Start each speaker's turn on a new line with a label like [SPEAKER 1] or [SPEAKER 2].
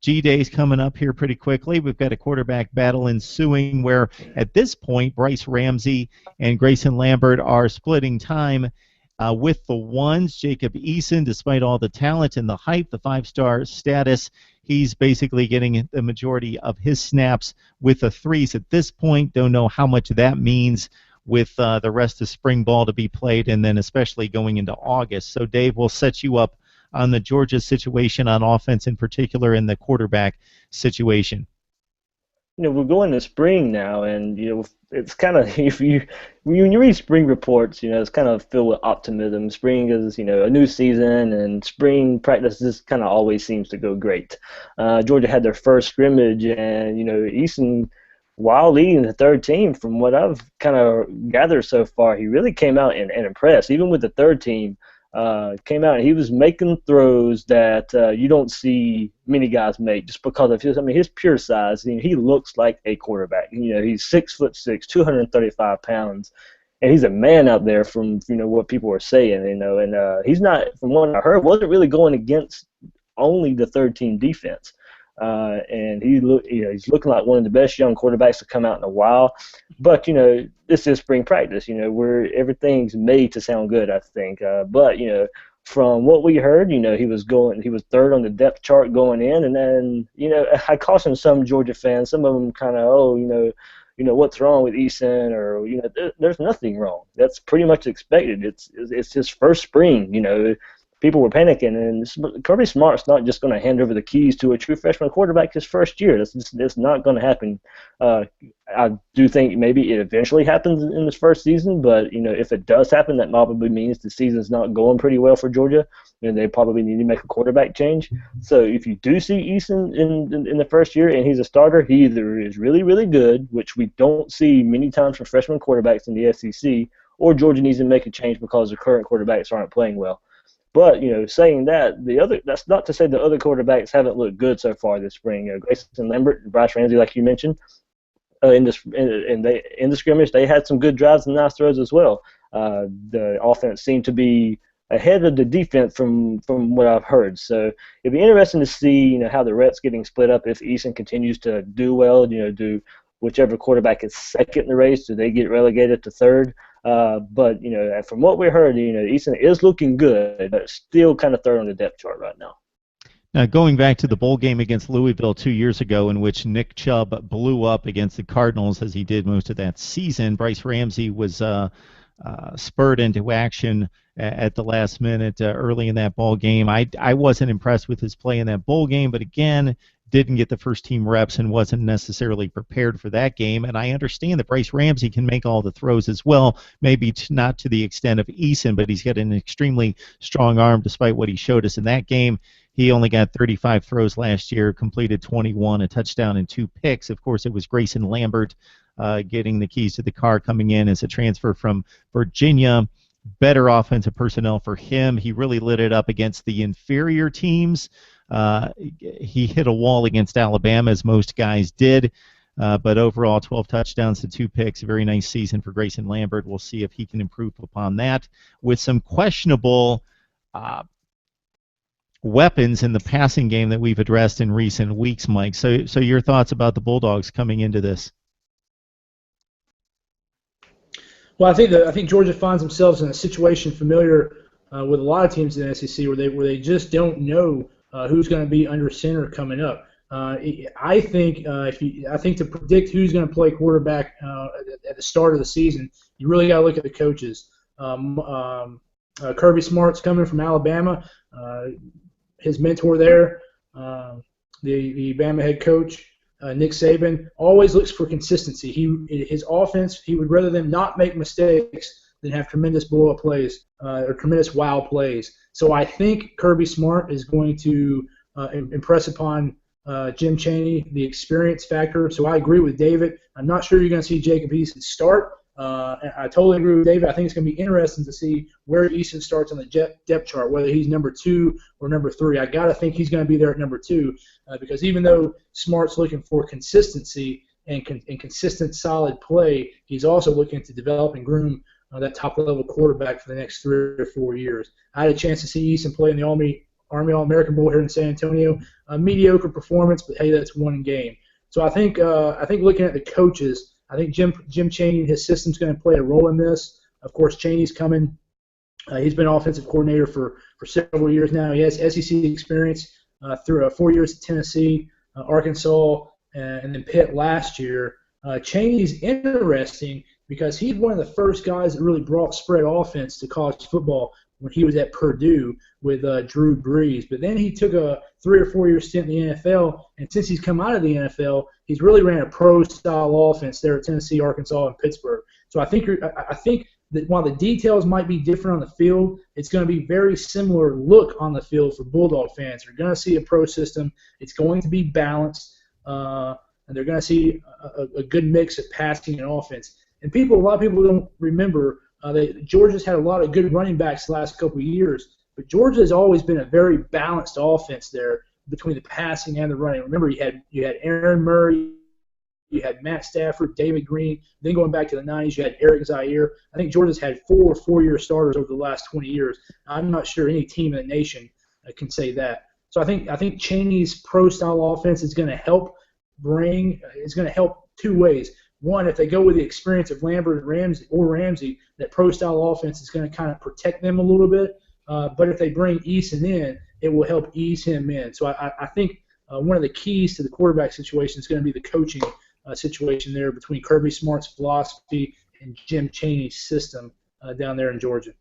[SPEAKER 1] G-Day's coming up here pretty quickly. We've got a quarterback battle ensuing where, at this point, Brice Ramsey and Greyson Lambert are splitting time with the ones. Jacob Eason, despite all the talent and the hype, the five-star status, he's basically getting the majority of his snaps with the threes at this point. Don't know how much that means with the rest of spring ball to be played, and then especially going into August. So, Dave, we'll set you up on the Georgia situation on offense, in particular in the quarterback situation.
[SPEAKER 2] We're going to spring now, and it's kind of when you read spring reports, it's kind of filled with optimism. Spring is a new season, and spring practices kind of always seems to go great. Georgia had their first scrimmage, and Eason, while leading the third team, from what I've kind of gathered so far, he really came out and impressed. Even with the third team, came out and he was making throws that you don't see many guys make just because of his pure size. He looks like a quarterback. He's 6'6", 235 pounds, and he's a man out there from what people are saying. And he's not, from what I heard, wasn't really going against only the third team defense. And he's looking like one of the best young quarterbacks to come out in a while. But this is spring practice, where everything's made to sound good, I think. But from what we heard, he was third on the depth chart going in, and then I caution some Georgia fans, some of them kind of what's wrong with Eason, or there's nothing wrong. That's pretty much expected. It's his first spring, People were panicking, and Kirby Smart's not just going to hand over the keys to a true freshman quarterback his first year. That's not going to happen. I do think maybe it eventually happens in this first season, but if it does happen, that probably means the season's not going pretty well for Georgia, and they probably need to make a quarterback change. So if you do see Eason in the first year and he's a starter, he either is really, really good, which we don't see many times for freshman quarterbacks in the SEC, or Georgia needs to make a change because the current quarterbacks aren't playing well. But saying that, that's not to say the other quarterbacks haven't looked good so far this spring. Greyson Lambert, Brice Ramsey, like you mentioned, in the scrimmage, they had some good drives and nice throws as well. The offense seemed to be ahead of the defense from what I've heard. So it'd be interesting to see how the reps getting split up if Eason continues to do well. Do whichever quarterback is second in the race, do they get relegated to third? But from what we heard, Eason is looking good, but still kind of third on the depth chart right now.
[SPEAKER 1] Now, going back to the bowl game against Louisville 2 years ago, in which Nick Chubb blew up against the Cardinals as he did most of that season, Brice Ramsey was spurred into action at the last minute early in that bowl game. I wasn't impressed with his play in that bowl game, but again, didn't get the first team reps and wasn't necessarily prepared for that game. And I understand that Brice Ramsey can make all the throws as well, maybe not to the extent of Eason, but he's got an extremely strong arm despite what he showed us in that game. He only got 35 throws last year, completed 21, a touchdown and 2 picks. Of course, it was Greyson Lambert getting the keys to the car coming in as a transfer from Virginia. Better offensive personnel for him. He really lit it up against the inferior teams. He hit a wall against Alabama, as most guys did, but overall 12 touchdowns to 2 picks, a very nice season for Greyson Lambert. We'll see if he can improve upon that with some questionable weapons in the passing game that we've addressed in recent weeks, Mike. So your thoughts about the Bulldogs coming into this?
[SPEAKER 3] Well, I think Georgia finds themselves in a situation familiar with a lot of teams in the SEC where they just don't know who's going to be under center coming up. I think to predict who's going to play quarterback at the start of the season, you really got to look at the coaches. Kirby Smart's coming from Alabama. His mentor there, the Bama head coach, Nick Saban, always looks for consistency. His offense, he would rather them not make mistakes than have tremendous blow-up plays or tremendous wow plays. So I think Kirby Smart is going to impress upon Jim Chaney the experience factor. So I agree with David. I'm not sure you're going to see Jacob Eason start. I totally agree with David. I think it's going to be interesting to see where Eason starts on the depth chart, whether he's number 2 or number 3. I got to think he's going to be there at number 2 because even though Smart's looking for consistency and consistent solid play, he's also looking to develop and groom that top-level quarterback for the next 3 or 4 years. I had a chance to see Eason play in the Army All-American Bowl here in San Antonio. A mediocre performance, but hey, that's one game. So I think looking at the coaches, I think Jim Chaney and his system's going to play a role in this. Of course, Chaney's coming. He's been offensive coordinator for several years now. He has SEC experience through 4 years at Tennessee, Arkansas, and then Pitt last year. Chaney's interesting because he's one of the first guys that really brought spread offense to college football when he was at Purdue with Drew Brees. But then he took a 3 or 4 year stint in the NFL, and since he's come out of the NFL, he's really ran a pro-style offense there at Tennessee, Arkansas, and Pittsburgh. So I think that while the details might be different on the field, it's going to be very similar look on the field for Bulldog fans. They're going to see a pro system. It's going to be balanced, and they're going to see a good mix of passing and offense. And a lot of people don't remember that Georgia's had a lot of good running backs the last couple of years, but Georgia has always been a very balanced offense there between the passing and the running. Remember, you had Aaron Murray, you had Matt Stafford, David Green. Then going back to the 90s, you had Eric Zaire. I think Georgia's had 4 4-year starters over the last 20 years. I'm not sure any team in the nation can say that. So I think Chaney's pro-style offense is going to help two ways. One, if they go with the experience of Lambert and Ramsey, that pro-style offense is going to kind of protect them a little bit. But if they bring Eason in, it will help ease him in. So I think one of the keys to the quarterback situation is going to be the coaching situation there between Kirby Smart's philosophy and Jim Chaney's system down there in Georgia.